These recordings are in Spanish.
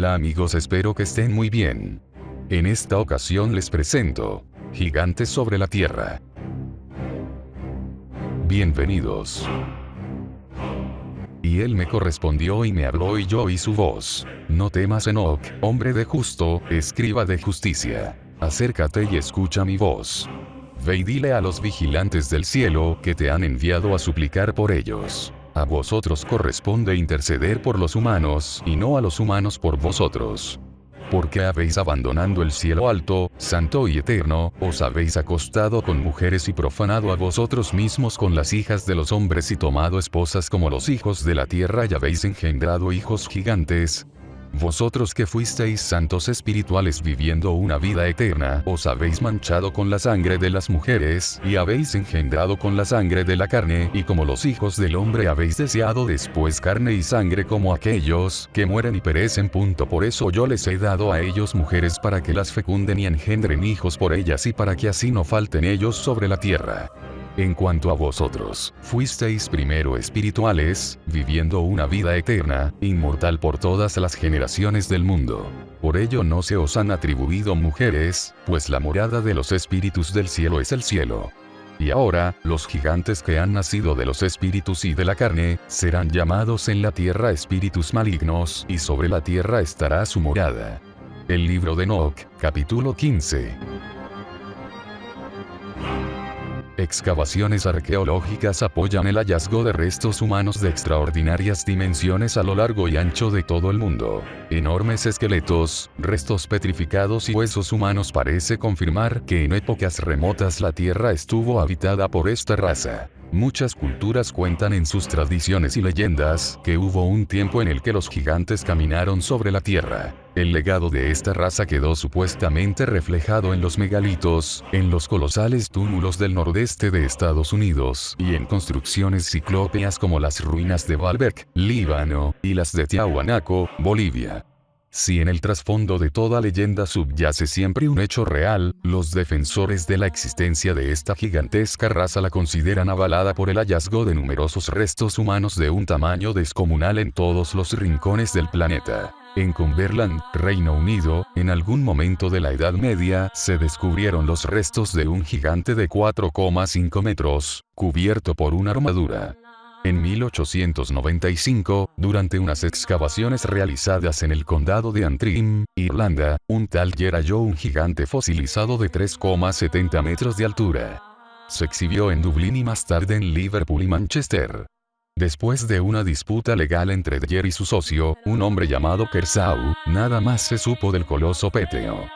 Hola amigos, espero que estén muy bien. En esta ocasión les presento Gigantes sobre la Tierra. Bienvenidos. Y él me correspondió y me habló y yo oí su voz. No temas, Enoc, hombre de justo, escriba de justicia. Acércate y escucha mi voz. Ve y dile a los vigilantes del cielo que te han enviado a suplicar por ellos. A vosotros corresponde interceder por los humanos y no a los humanos por vosotros. Porque habéis abandonado el cielo alto, santo y eterno, os habéis acostado con mujeres y profanado a vosotros mismos con las hijas de los hombres y tomado esposas como los hijos de la tierra y habéis engendrado hijos gigantes. Vosotros que fuisteis santos espirituales viviendo una vida eterna, os habéis manchado con la sangre de las mujeres, y habéis engendrado con la sangre de la carne, y como los hijos del hombre habéis deseado después carne y sangre como aquellos que mueren y perecen. Por eso yo les he dado a ellos mujeres para que las fecunden y engendren hijos por ellas y para que así no falten ellos sobre la tierra. En cuanto a vosotros, fuisteis primero espirituales, viviendo una vida eterna, inmortal por todas las generaciones del mundo. Por ello no se os han atribuido mujeres, pues la morada de los espíritus del cielo es el cielo. Y ahora, los gigantes que han nacido de los espíritus y de la carne, serán llamados en la tierra espíritus malignos, y sobre la tierra estará su morada. El libro de Enoc, capítulo 15. Excavaciones arqueológicas apoyan el hallazgo de restos humanos de extraordinarias dimensiones a lo largo y ancho de todo el mundo. Enormes esqueletos, restos petrificados y huesos humanos parece confirmar que en épocas remotas la Tierra estuvo habitada por esta raza. Muchas culturas cuentan en sus tradiciones y leyendas que hubo un tiempo en el que los gigantes caminaron sobre la Tierra. El legado de esta raza quedó supuestamente reflejado en los megalitos, en los colosales túmulos del nordeste de Estados Unidos, y en construcciones ciclópeas como las ruinas de Baalbek, Líbano, y las de Tiahuanaco, Bolivia. Si en el trasfondo de toda leyenda subyace siempre un hecho real, los defensores de la existencia de esta gigantesca raza la consideran avalada por el hallazgo de numerosos restos humanos de un tamaño descomunal en todos los rincones del planeta. En Cumberland, Reino Unido, en algún momento de la Edad Media, se descubrieron los restos de un gigante de 4,5 metros, cubierto por una armadura. En 1895, durante unas excavaciones realizadas en el condado de Antrim, Irlanda, un taller halló un gigante fosilizado de 3,70 metros de altura. Se exhibió en Dublín y más tarde en Liverpool y Manchester. Después de una disputa legal entre Dyer y su socio, un hombre llamado Kersau, nada más se supo del coloso pétreo.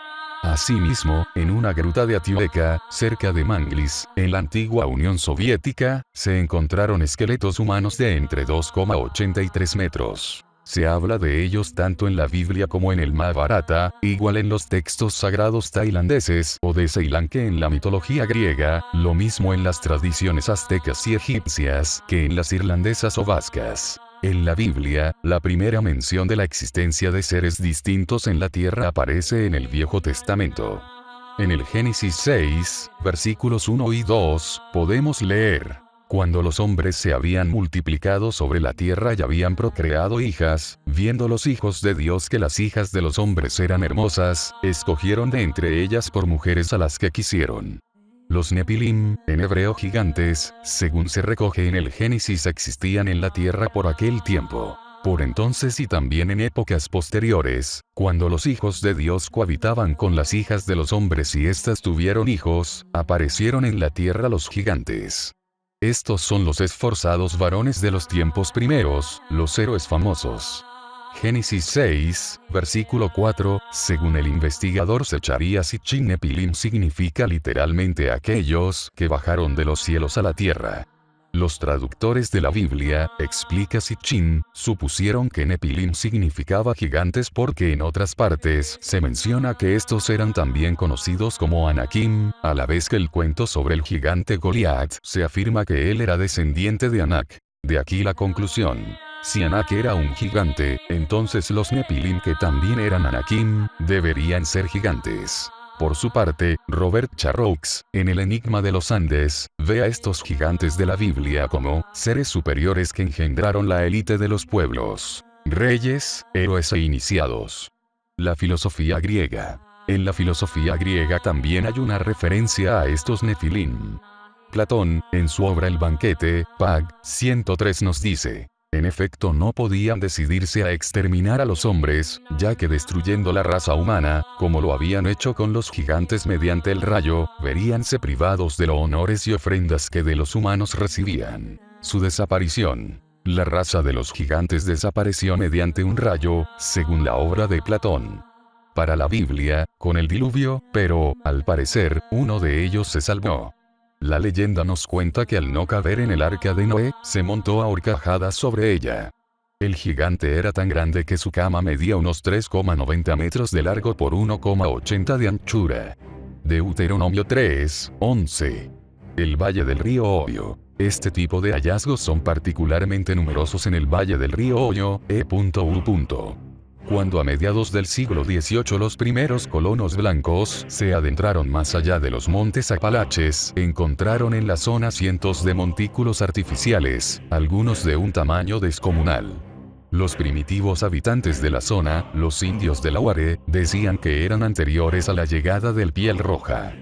Asimismo, en una gruta de Atiueka, cerca de Manglis, en la antigua Unión Soviética, se encontraron esqueletos humanos de entre 2,83 metros. Se habla de ellos tanto en la Biblia como en el Mahabharata, igual en los textos sagrados tailandeses o de Ceilán que en la mitología griega, lo mismo en las tradiciones aztecas y egipcias que en las irlandesas o vascas. En la Biblia, la primera mención de la existencia de seres distintos en la tierra aparece en el Viejo Testamento. En el Génesis 6, versículos 1 y 2, podemos leer: cuando los hombres se habían multiplicado sobre la tierra y habían procreado hijas, viendo los hijos de Dios que las hijas de los hombres eran hermosas, escogieron de entre ellas por mujeres a las que quisieron. Los Nepilim, en hebreo gigantes, según se recoge en el Génesis, existían en la tierra por aquel tiempo. Por entonces y también en épocas posteriores, cuando los hijos de Dios cohabitaban con las hijas de los hombres y éstas tuvieron hijos, aparecieron en la tierra los gigantes. Estos son los esforzados varones de los tiempos primeros, los héroes famosos. Génesis 6, versículo 4, según el investigador Zecharia Sitchin, Nepilim significa literalmente aquellos que bajaron de los cielos a la tierra. Los traductores de la Biblia, explica Sitchin, supusieron que Nepilim significaba gigantes porque en otras partes se menciona que estos eran también conocidos como Anakim, a la vez que el cuento sobre el gigante Goliat se afirma que él era descendiente de Anak. De aquí la conclusión. Si Anak era un gigante, entonces los Nepilim, que también eran Anakim, deberían ser gigantes. Por su parte, Robert Charroux, en El Enigma de los Andes, ve a estos gigantes de la Biblia como seres superiores que engendraron la élite de los pueblos, reyes, héroes e iniciados. La filosofía griega. En la filosofía griega también hay una referencia a estos nefilim. Platón, en su obra El banquete, pag. 103 nos dice: en efecto no podían decidirse a exterminar a los hombres, ya que destruyendo la raza humana, como lo habían hecho con los gigantes mediante el rayo, veríanse privados de los honores y ofrendas que de los humanos recibían. Su desaparición. La raza de los gigantes desapareció mediante un rayo, según la obra de Platón. Para la Biblia, con el diluvio, pero, al parecer, uno de ellos se salvó. La leyenda nos cuenta que al no caber en el arca de Noé, se montó a horcajadas sobre ella. El gigante era tan grande que su cama medía unos 3,90 metros de largo por 1,80 de anchura. Deuteronomio 3:11. El Valle del Río Ohio. Este tipo de hallazgos son particularmente numerosos en el Valle del Río Ohio, e.u. Cuando a mediados del siglo XVIII los primeros colonos blancos se adentraron más allá de los montes Apalaches, encontraron en la zona cientos de montículos artificiales, algunos de un tamaño descomunal. Los primitivos habitantes de la zona, los indios de la Ware, decían que eran anteriores a la llegada del piel roja.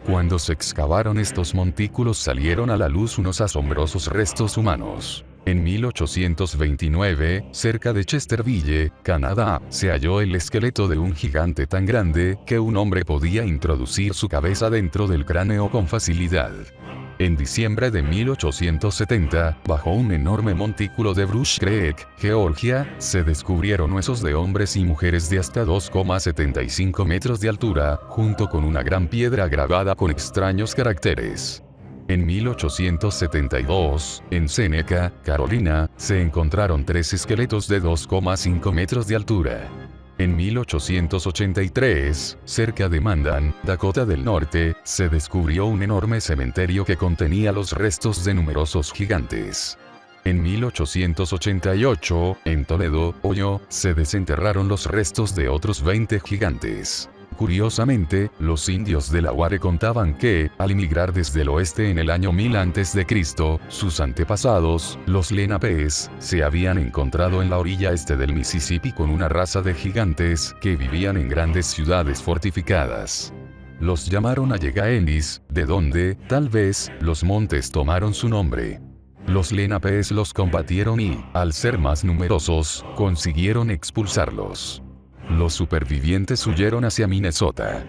Cuando se excavaron estos montículos salieron a la luz unos asombrosos restos humanos. En 1829, cerca de Chesterville, Canadá, se halló el esqueleto de un gigante tan grande que un hombre podía introducir su cabeza dentro del cráneo con facilidad. En diciembre de 1870, bajo un enorme montículo de Brush Creek, Georgia, se descubrieron huesos de hombres y mujeres de hasta 2,75 metros de altura, junto con una gran piedra grabada con extraños caracteres. En 1872, en Seneca, Carolina, se encontraron 3 esqueletos de 2,5 metros de altura. En 1883, cerca de Mandan, Dakota del Norte, se descubrió un enorme cementerio que contenía los restos de numerosos gigantes. En 1888, en Toledo, Ohio, se desenterraron los restos de otros 20 gigantes. Curiosamente, los indios de la Ware contaban que, al emigrar desde el oeste en el año 1000 a.C., sus antepasados, los Lenapes, se habían encontrado en la orilla este del Mississippi con una raza de gigantes que vivían en grandes ciudades fortificadas. Los llamaron Alleghenies, de donde, tal vez, los montes tomaron su nombre. Los Lenapes los combatieron y, al ser más numerosos, consiguieron expulsarlos. Los supervivientes huyeron hacia Minnesota.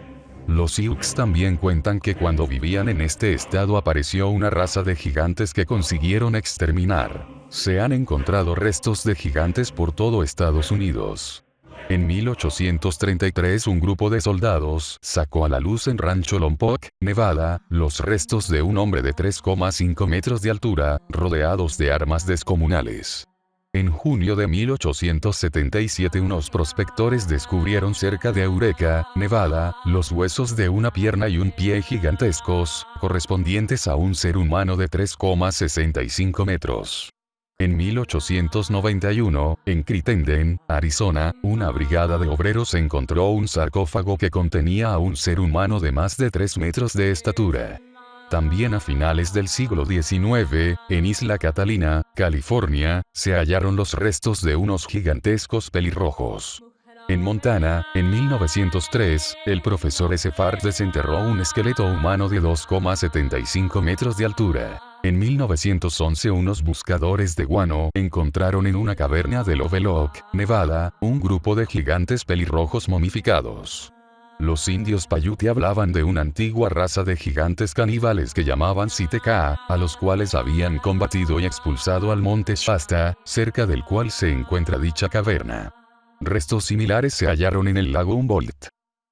Los Sioux también cuentan que cuando vivían en este estado apareció una raza de gigantes que consiguieron exterminar. Se han encontrado restos de gigantes por todo Estados Unidos. En 1833 un grupo de soldados sacó a la luz en Rancho Lompoc, Nevada, los restos de un hombre de 3,5 metros de altura, rodeados de armas descomunales. En junio de 1877 unos prospectores descubrieron cerca de Eureka, Nevada, los huesos de una pierna y un pie gigantescos, correspondientes a un ser humano de 3,65 metros. En 1891, en Crittenden, Arizona, una brigada de obreros encontró un sarcófago que contenía a un ser humano de más de 3 metros de estatura. También a finales del siglo XIX, en Isla Catalina, California, se hallaron los restos de unos gigantescos pelirrojos. En Montana, en 1903, el profesor S. Farr desenterró un esqueleto humano de 2,75 metros de altura. En 1911 unos buscadores de guano encontraron en una caverna de Lovelock, Nevada, un grupo de gigantes pelirrojos momificados. Los indios Paiute hablaban de una antigua raza de gigantes caníbales que llamaban Siteca, a los cuales habían combatido y expulsado al monte Shasta, cerca del cual se encuentra dicha caverna. Restos similares se hallaron en el lago Humboldt.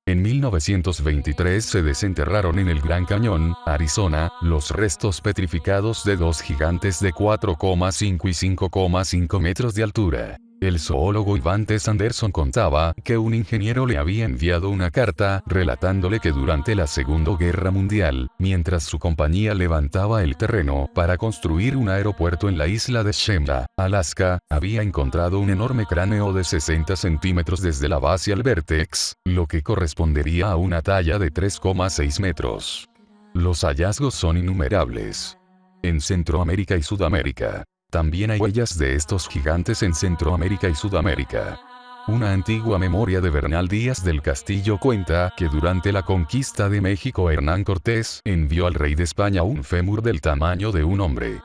En 1923 se desenterraron en el Gran Cañón, Arizona, los restos petrificados de 2 gigantes de 4,5 y 5,5 metros de altura. El zoólogo Ivan T. Sanderson contaba que un ingeniero le había enviado una carta relatándole que durante la Segunda Guerra Mundial, mientras su compañía levantaba el terreno para construir un aeropuerto en la isla de Shemla, Alaska, había encontrado un enorme cráneo de 60 centímetros desde la base al vértex, lo que correspondería a una talla de 3,6 metros. Los hallazgos son innumerables. En Centroamérica y Sudamérica. También hay huellas de estos gigantes en Centroamérica y Sudamérica. Una antigua memoria de Bernal Díaz del Castillo cuenta que durante la conquista de México Hernán Cortés envió al rey de España un fémur del tamaño de un hombre.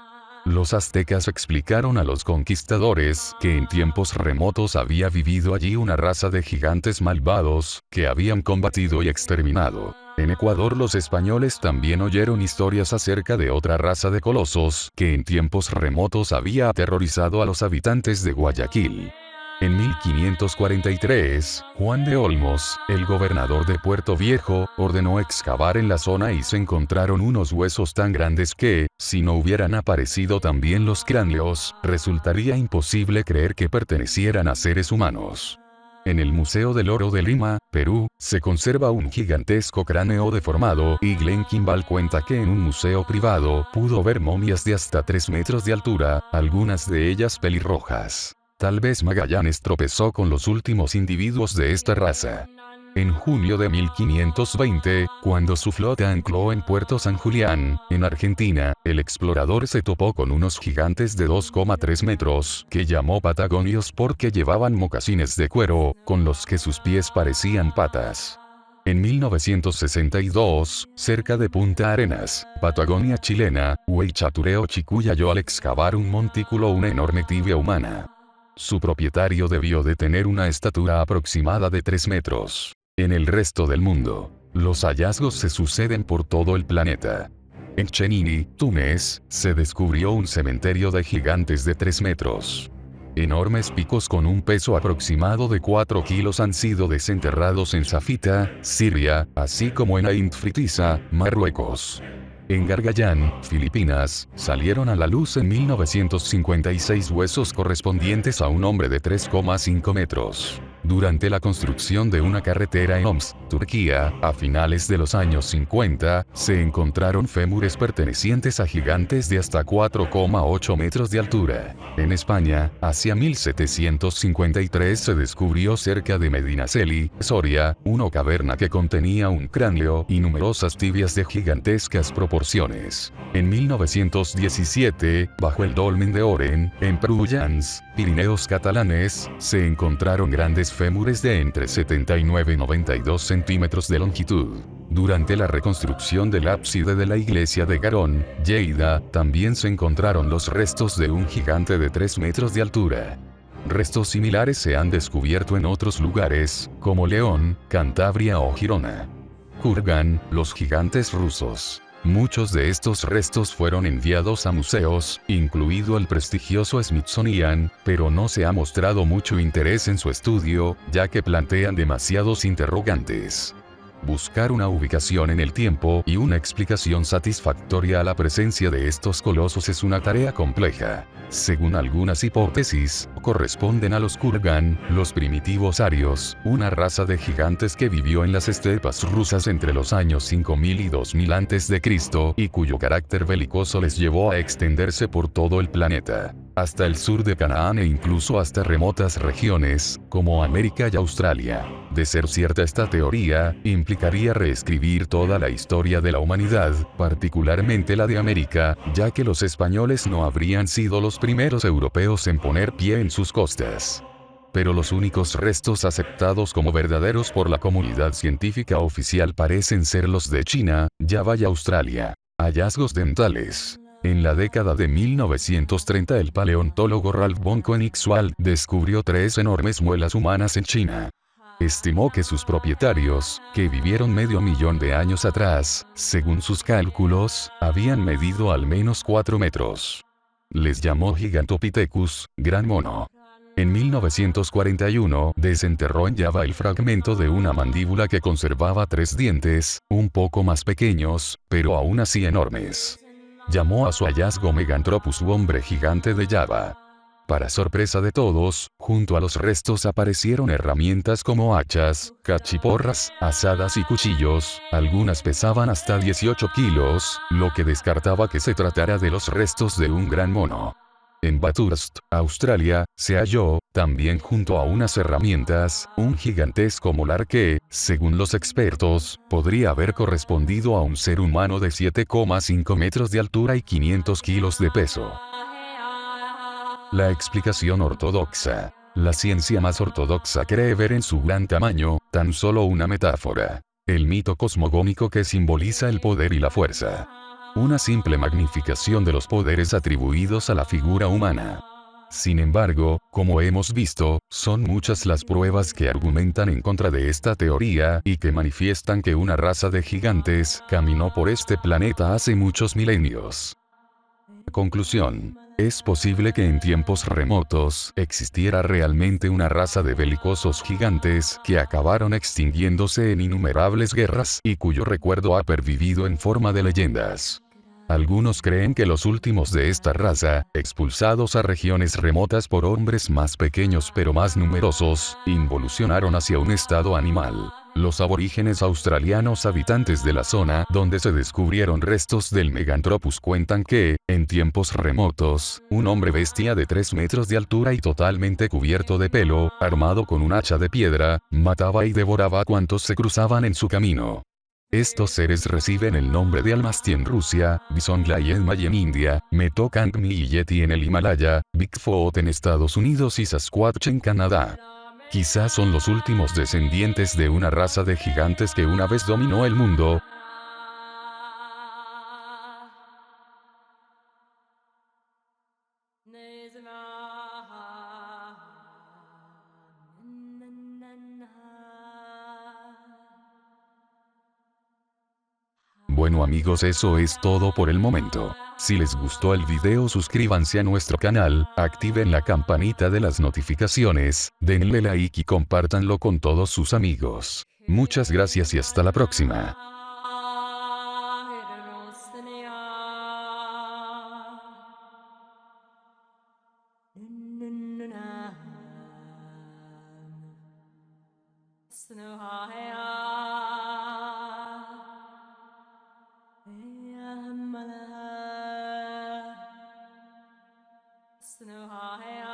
Los aztecas explicaron a los conquistadores que en tiempos remotos había vivido allí una raza de gigantes malvados, que habían combatido y exterminado. En Ecuador los españoles también oyeron historias acerca de otra raza de colosos, que en tiempos remotos había aterrorizado a los habitantes de Guayaquil. En 1543, Juan de Olmos, el gobernador de Puerto Viejo, ordenó excavar en la zona y se encontraron unos huesos tan grandes que, si no hubieran aparecido también los cráneos, resultaría imposible creer que pertenecieran a seres humanos. En el Museo del Oro de Lima, Perú, se conserva un gigantesco cráneo deformado y Glenn Kimball cuenta que en un museo privado pudo ver momias de hasta 3 metros de altura, algunas de ellas pelirrojas. Tal vez Magallanes tropezó con los últimos individuos de esta raza. En junio de 1520, cuando su flota ancló en Puerto San Julián, en Argentina, el explorador se topó con unos gigantes de 2,3 metros, que llamó patagonios porque llevaban mocasines de cuero, con los que sus pies parecían patas. En 1962, cerca de Punta Arenas, Patagonia chilena, Huaychatureo Chicuy halló al excavar un montículo una enorme tibia humana. Su propietario debió de tener una estatura aproximada de 3 metros. En el resto del mundo, los hallazgos se suceden por todo el planeta. En Chenini, Túnez, se descubrió un cementerio de gigantes de 3 metros. Enormes picos con un peso aproximado de 4 kilos han sido desenterrados en Safita, Siria, así como en Ain Fritiza, Marruecos. En Gargayán, Filipinas, salieron a la luz en 1956 huesos correspondientes a un hombre de 3,5 metros. Durante la construcción de una carretera en Homs, Turquía, a finales de los años 50, se encontraron fémures pertenecientes a gigantes de hasta 4,8 metros de altura. En España, hacia 1753 se descubrió cerca de Medinaceli, Soria, una caverna que contenía un cráneo y numerosas tibias de gigantescas proporciones. En 1917, bajo el dolmen de Oren, en Prullans, Pirineos catalanes, se encontraron grandes fémures de entre 79 y 92 centímetros de longitud. Durante la reconstrucción del ábside de la iglesia de Garón, Lleida, también se encontraron los restos de un gigante de 3 metros de altura. Restos similares se han descubierto en otros lugares, como León, Cantabria o Girona. Kurgan, los gigantes rusos. Muchos de estos restos fueron enviados a museos, incluido el prestigioso Smithsonian, pero no se ha mostrado mucho interés en su estudio, ya que plantean demasiados interrogantes. Buscar una ubicación en el tiempo y una explicación satisfactoria a la presencia de estos colosos es una tarea compleja. Según algunas hipótesis, corresponden a los Kurgan, los primitivos arios, una raza de gigantes que vivió en las estepas rusas entre los años 5000 y 2000 a.C., y cuyo carácter belicoso les llevó a extenderse por todo el planeta, hasta el sur de Canaán e incluso hasta remotas regiones, como América y Australia. De ser cierta esta teoría, implicaría reescribir toda la historia de la humanidad, particularmente la de América, ya que los españoles no habrían sido los primeros europeos en poner pie en sus costas. Pero los únicos restos aceptados como verdaderos por la comunidad científica oficial parecen ser los de China, Java y Australia. Hallazgos dentales. En la década de 1930 el paleontólogo Ralph von Koenigswald descubrió 3 enormes muelas humanas en China. Estimó que sus propietarios, que vivieron medio millón de años atrás, según sus cálculos, habían medido al menos 4 metros. Les llamó Gigantopithecus, gran mono. En 1941, desenterró en Java el fragmento de una mandíbula que conservaba 3 dientes, un poco más pequeños, pero aún así enormes. Llamó a su hallazgo Meganthropus u hombre gigante de Java. Para sorpresa de todos, junto a los restos aparecieron herramientas como hachas, cachiporras, azadas y cuchillos, algunas pesaban hasta 18 kilos, lo que descartaba que se tratara de los restos de un gran mono. En Bathurst, Australia, se halló, también junto a unas herramientas, un gigantesco molar que, según los expertos, podría haber correspondido a un ser humano de 7,5 metros de altura y 500 kilos de peso. La explicación ortodoxa. La ciencia más ortodoxa cree ver en su gran tamaño, tan solo una metáfora. El mito cosmogónico que simboliza el poder y la fuerza. Una simple magnificación de los poderes atribuidos a la figura humana. Sin embargo, como hemos visto, son muchas las pruebas que argumentan en contra de esta teoría y que manifiestan que una raza de gigantes caminó por este planeta hace muchos milenios. Conclusión. Es posible que en tiempos remotos existiera realmente una raza de belicosos gigantes que acabaron extinguiéndose en innumerables guerras y cuyo recuerdo ha pervivido en forma de leyendas. Algunos creen que los últimos de esta raza, expulsados a regiones remotas por hombres más pequeños pero más numerosos, involucionaron hacia un estado animal. Los aborígenes australianos habitantes de la zona donde se descubrieron restos del Meganthropus cuentan que, en tiempos remotos, un hombre bestia de 3 metros de altura y totalmente cubierto de pelo, armado con un hacha de piedra, mataba y devoraba a cuantos se cruzaban en su camino. Estos seres reciben el nombre de Almasti en Rusia, Bisonglai en Maya en India, Metokangmi y Yeti en el Himalaya, Bigfoot en Estados Unidos y Sasquatch en Canadá. Quizás son los últimos descendientes de una raza de gigantes que una vez dominó el mundo. Bueno amigos, eso es todo por el momento. Si les gustó el video, suscríbanse a nuestro canal, activen la campanita de las notificaciones, denle like y compártanlo con todos sus amigos. Muchas gracias y hasta la próxima. Snow